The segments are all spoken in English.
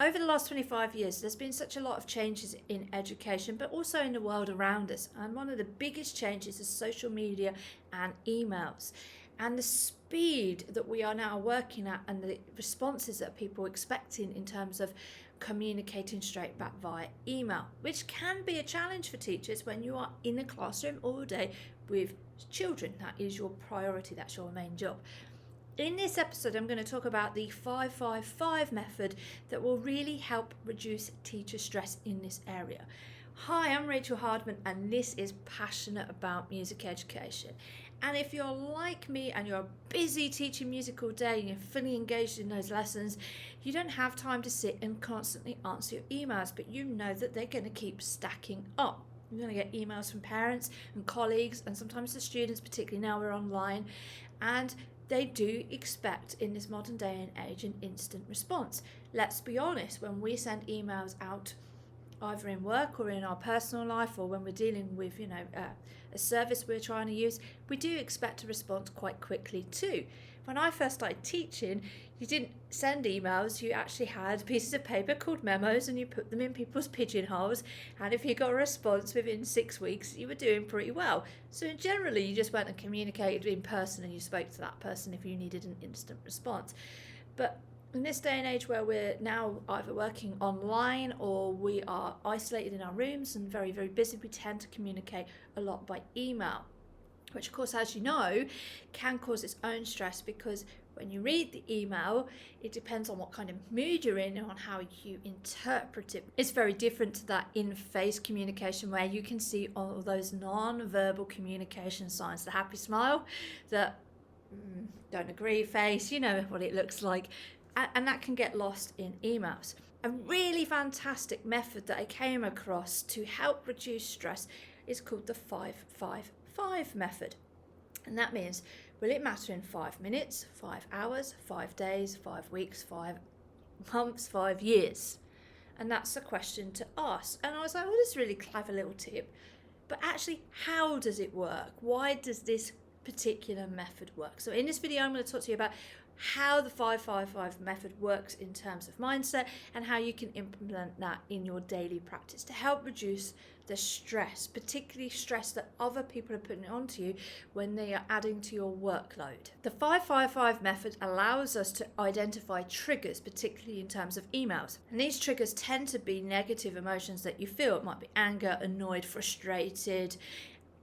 Over the last 25 years, there's been such a lot of changes in education, but also in the world around us. And one of the biggest changes is social media and emails. And the speed that we are now working at and the responses that people are expecting in terms of communicating straight back via email, which can be a challenge for teachers when you are in a classroom all day with children. That is your priority, that's your main job. In this episode, I'm going to talk about the 5-5-5 method that will really help reduce teacher stress in this area. Hi, I'm Rachel Hardman, and this is Passionate About Music Education. And if you're like me and you're busy teaching music all day and you're fully engaged in those lessons, you don't have time to sit and constantly answer your emails, but you know that they're going to keep stacking up. You're going to get emails from parents and colleagues and sometimes the students, particularly now we're online, and they do expect in this modern day and age an instant response. Let's be honest, when we send emails out either in work or in our personal life or when we're dealing with a service we're trying to use, we do expect a response quite quickly too. When I first started teaching, you didn't send emails, you actually had pieces of paper called memos and you put them in people's pigeonholes, and if you got a response within 6 weeks, you were doing pretty well. So generally you just went and communicated in person and you spoke to that person if you needed an instant response. But in this day and age where we're now either working online or we are isolated in our rooms and very, very busy, we tend to communicate a lot by email, which of course, as you know, can cause its own stress because when you read the email, it depends on what kind of mood you're in and on how you interpret it. It's very different to that in-face communication where you can see all those non-verbal communication signs, the happy smile, the don't agree face, you know what it looks like. And that can get lost in emails. A really fantastic method that I came across to help reduce stress is called the 5-5-5 method. And that means, will it matter in 5 minutes, 5 hours, 5 days, 5 weeks, 5 months, 5 years? And that's a question to ask. And I was like, well, this is a really clever little tip. But actually, how does it work? Why does this particular method work? So in this video, I'm going to talk to you about how the 5-5-5 method works in terms of mindset and how you can implement that in your daily practice to help reduce the stress, particularly stress that other people are putting onto you when they are adding to your workload. The 5-5-5 method allows us to identify triggers, particularly in terms of emails. And these triggers tend to be negative emotions that you feel. It might be anger, annoyed, frustrated.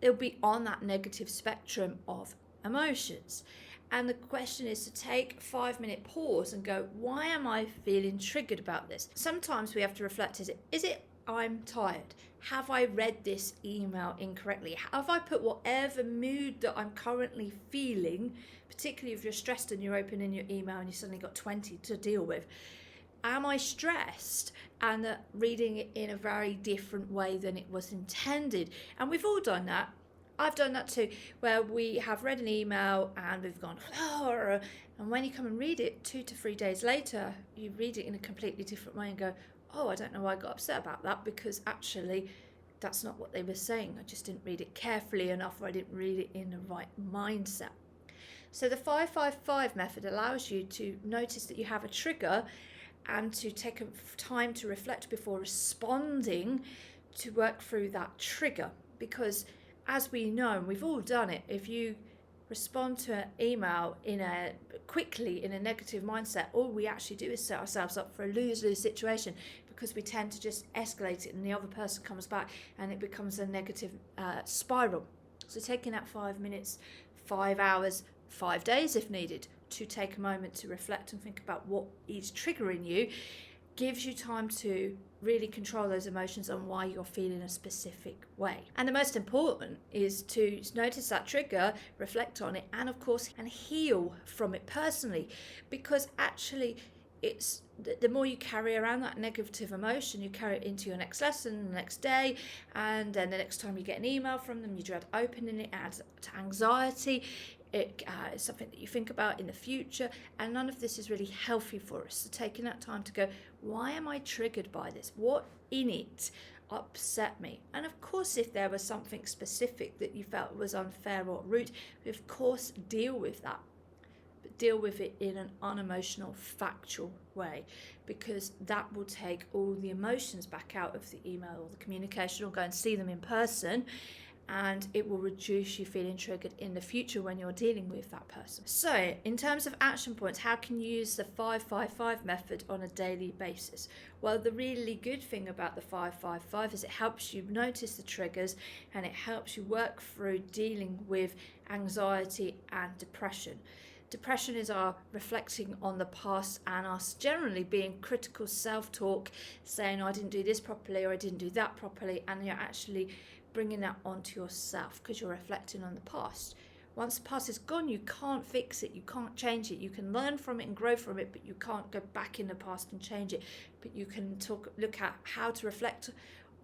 They'll be on that negative spectrum of emotions. And the question is to take a 5-minute pause and go, why am I feeling triggered about this? Sometimes we have to reflect, is it I'm tired? Have I read this email incorrectly? Have I put whatever mood that I'm currently feeling, particularly if you're stressed and you're opening your email and you suddenly got 20 to deal with? Am I stressed and reading it in a very different way than it was intended? And we've all done that. I've done that too, where we have read an email and we've gone, oh, and when you come and read it 2 to 3 days later, you read it in a completely different way and go, oh, I don't know why I got upset about that because actually that's not what they were saying. I just didn't read it carefully enough or I didn't read it in the right mindset. So the 5-5-5 method allows you to notice that you have a trigger and to take time to reflect before responding to work through that trigger. Because as we know, and we've all done it, if you respond to an email quickly in a negative mindset, all we actually do is set ourselves up for a lose-lose situation because we tend to just escalate it and the other person comes back and it becomes a negative spiral. So taking that 5 minutes, 5 hours, 5 days if needed, to take a moment to reflect and think about what is triggering you gives you time to really control those emotions and why you're feeling a specific way. And the most important is to notice that trigger, reflect on it, and of course, and heal from it personally, because actually it's the more you carry around that negative emotion, you carry it into your next lesson, the next day, and then the next time you get an email from them, you dread opening it, adds to anxiety. It is something that you think about in the future, and none of this is really healthy for us. So taking that time to go, why am I triggered by this? What in it upset me? And of course, if there was something specific that you felt was unfair or rude, of course deal with that. but deal with it in an unemotional, factual way, because that will take all the emotions back out of the email or the communication, or go and see them in person, and it will reduce you feeling triggered in the future when you're dealing with that person. So in terms of action points, how can you use the 555 method on a daily basis? Well, the really good thing about the 555 is it helps you notice the triggers, and it helps you work through dealing with anxiety and depression. Depression is our reflecting on the past and us generally being critical self-talk, saying, I didn't do this properly, or I didn't do that properly, and you're actually bringing that onto yourself because you're reflecting on the past. Once the past is gone, you can't fix it, you can't change it. You can learn from it and grow from it, but you can't go back in the past and change it. But you can look at how to reflect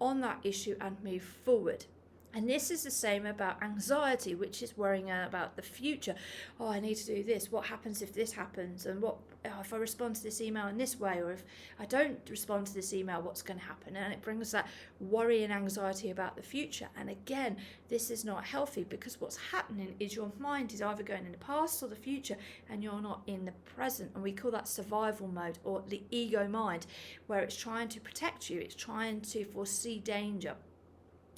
on that issue and move forward. And this is the same about anxiety, which is worrying about the future. Oh, I need to do this. What happens if this happens? And what if I respond to this email in this way? Or if I don't respond to this email, what's going to happen? And it brings that worry and anxiety about the future. And again, this is not healthy, because what's happening is your mind is either going in the past or the future, and you're not in the present. And we call that survival mode, or the ego mind, where it's trying to protect you. It's trying to foresee danger.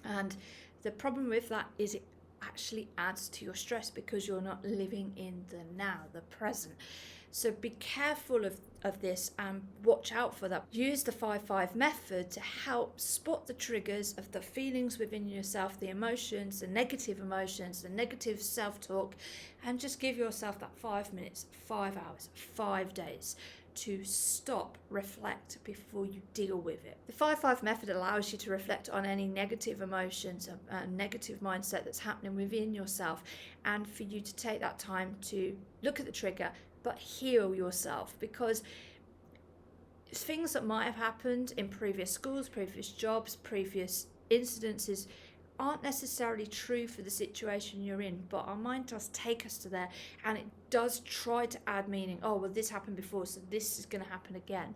And the problem with that is it actually adds to your stress, because you're not living in the now, the present. So be careful of this and watch out for that. Use the 5-5 method to help spot the triggers of the feelings within yourself, the emotions, the negative self-talk, and just give yourself that 5 minutes, 5 hours, 5 days to stop, reflect before you deal with it. The 5-5 method allows you to reflect on any negative emotions and negative mindset that's happening within yourself, and for you to take that time to look at the trigger but heal yourself, because things that might have happened in previous schools, previous jobs, previous incidences aren't necessarily true for the situation you're in, but our mind does take us to there, and it does try to add meaning. Oh, well, this happened before, so this is going to happen again.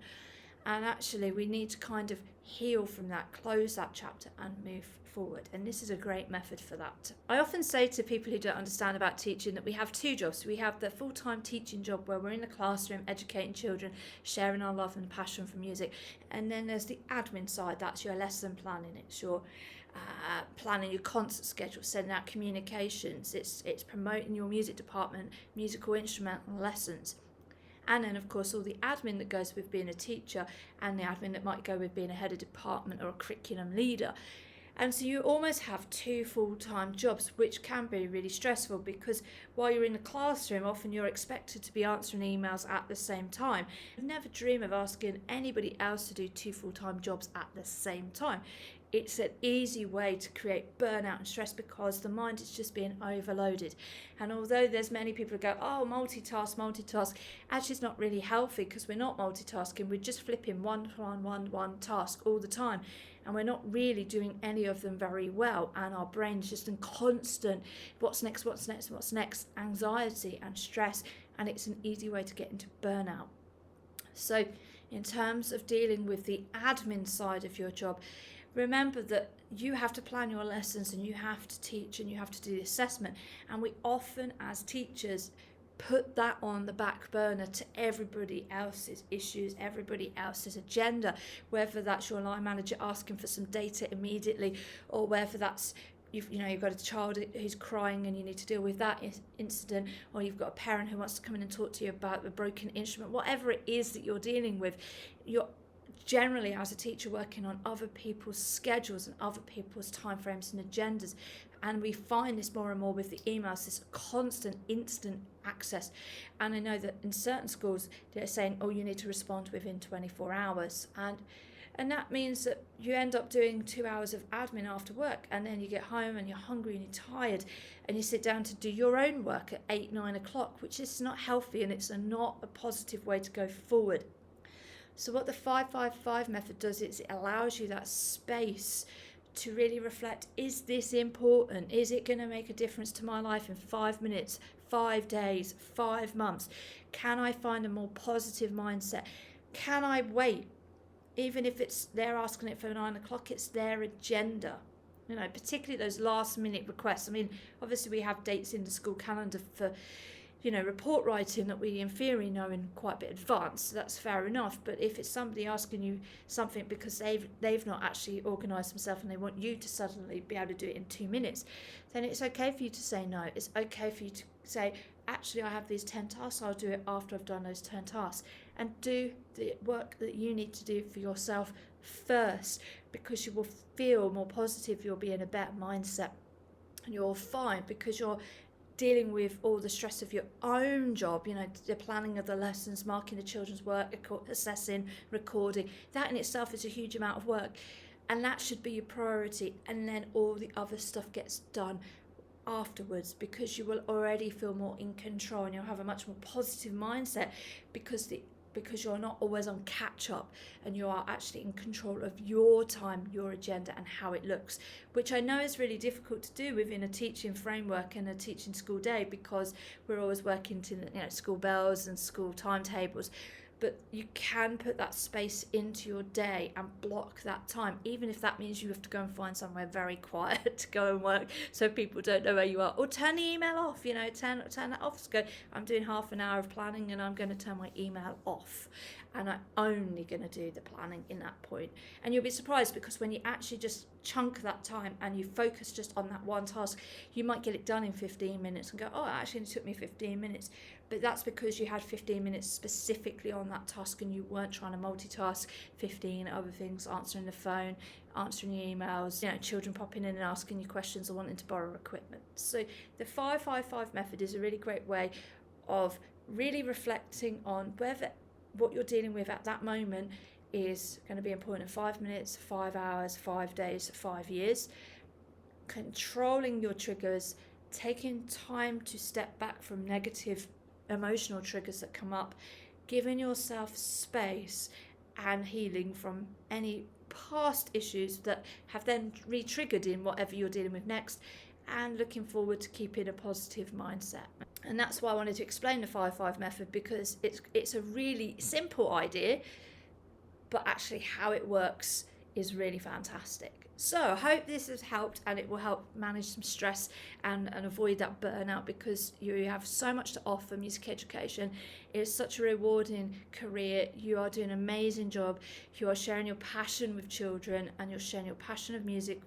And actually, we need to kind of heal from that, close that chapter and move forward. And this is a great method for that. I often say to people who don't understand about teaching that we have two jobs. We have the full-time teaching job, where we're in the classroom educating children, sharing our love and passion for music. And then there's the admin side. That's your lesson planning. It's your planning your concert schedule, sending out communications. It's promoting your music department, musical instrumental lessons. And then, of course, all the admin that goes with being a teacher, and the admin that might go with being a head of department or a curriculum leader. And so you almost have two full-time jobs, which can be really stressful, because while you're in the classroom, often you're expected to be answering emails at the same time. I never dream of asking anybody else to do two full-time jobs at the same time. It's an easy way to create burnout and stress, because the mind is just being overloaded. And although there's many people who go, oh, multitask, actually it's not really healthy, because we're not multitasking. We're just flipping one task all the time. And we're not really doing any of them very well. And our brain's just in constant, what's next, anxiety and stress. And it's an easy way to get into burnout. So in terms of dealing with the admin side of your job, remember that you have to plan your lessons, and you have to teach, and you have to do the assessment. And we often, as teachers, put that on the back burner to everybody else's issues, everybody else's agenda, whether that's your line manager asking for some data immediately, or whether that's you've got a child who's crying and you need to deal with that incident, or you've got a parent who wants to come in and talk to you about a broken instrument. Whatever it is that you're dealing with, you're generally, as a teacher, working on other people's schedules and other people's timeframes and agendas. And we find this more and more with the emails, this constant, instant access. And I know that in certain schools, they're saying, oh, you need to respond within 24 hours. And that means that you end up doing 2 hours of admin after work, and then you get home and you're hungry and you're tired, and you sit down to do your own work at 8, 9 o'clock, which is not healthy, and it's not a positive way to go forward. So what the 5-5-5 method does is it allows you that space to really reflect, is this important? Is it going to make a difference to my life in 5 minutes, 5 days, 5 months? Can I find a more positive mindset? Can I wait? Even if they're asking it for 9 o'clock, it's their agenda. Particularly those last minute requests. I mean, obviously we have dates in the school calendar for report writing that we in theory know in quite a bit advance, so that's fair enough. But if it's somebody asking you something because they've not actually organised themselves and they want you to suddenly be able to do it in 2 minutes, then it's okay for you to say no. It's okay for you to say, actually, I have these 10 tasks, I'll do it after I've done those 10 tasks. And do the work that you need to do for yourself first, because you will feel more positive, you'll be in a better mindset, and you'll find, because you're dealing with all the stress of your own job, the planning of the lessons, marking the children's work, assessing, recording, that in itself is a huge amount of work, and that should be your priority, and then all the other stuff gets done afterwards, because you will already feel more in control and you'll have a much more positive mindset, because you're not always on catch up, and you are actually in control of your time, your agenda, and how it looks, which I know is really difficult to do within a teaching framework and a teaching school day, because we're always working to school bells and school timetables. But you can put that space into your day and block that time, even if that means you have to go and find somewhere very quiet to go and work so people don't know where you are. Or turn the email off, turn that off. Go, I'm doing half an hour of planning and I'm going to turn my email off. And I'm only going to do the planning in that point. And you'll be surprised, because when you actually just chunk that time and you focus just on that one task, you might get it done in 15 minutes and go, oh, it actually took me 15 minutes. But that's because you had 15 minutes specifically on that task and you weren't trying to multitask 15 other things, answering the phone, answering your emails, children popping in and asking you questions or wanting to borrow equipment. So the 5-5-5 method is a really great way of really reflecting on whether what you're dealing with at that moment is going to be important in 5 minutes, 5 hours, 5 days, 5 years. Controlling your triggers, taking time to step back from negative emotional triggers that come up, giving yourself space and healing from any past issues that have then re-triggered in whatever you're dealing with next, and looking forward to keeping a positive mindset. And that's why I wanted to explain the 5-5 method, because it's a really simple idea, but actually how it works is really fantastic. So I hope this has helped, and it will help manage some stress and avoid that burnout, because you have so much to offer. Music education is such a rewarding career. You are doing an amazing job. You are sharing your passion with children, and you're sharing your passion of music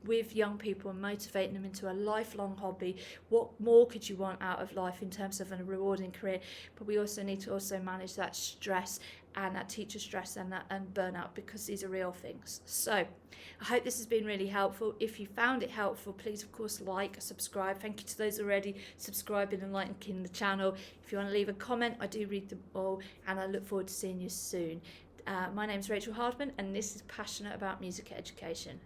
with young people and motivating them into a lifelong hobby. What more could you want out of life in terms of a rewarding career? But we also need to manage that stress and that teacher stress and burnout, because these are real things. So I hope this has been really helpful. If you found it helpful, please of course like, subscribe. Thank you to those already subscribing and liking the channel. If you want to leave a comment, I do read them all, and I look forward to seeing you soon. My name's Rachel Hardman, and this is Passionate About Music Education.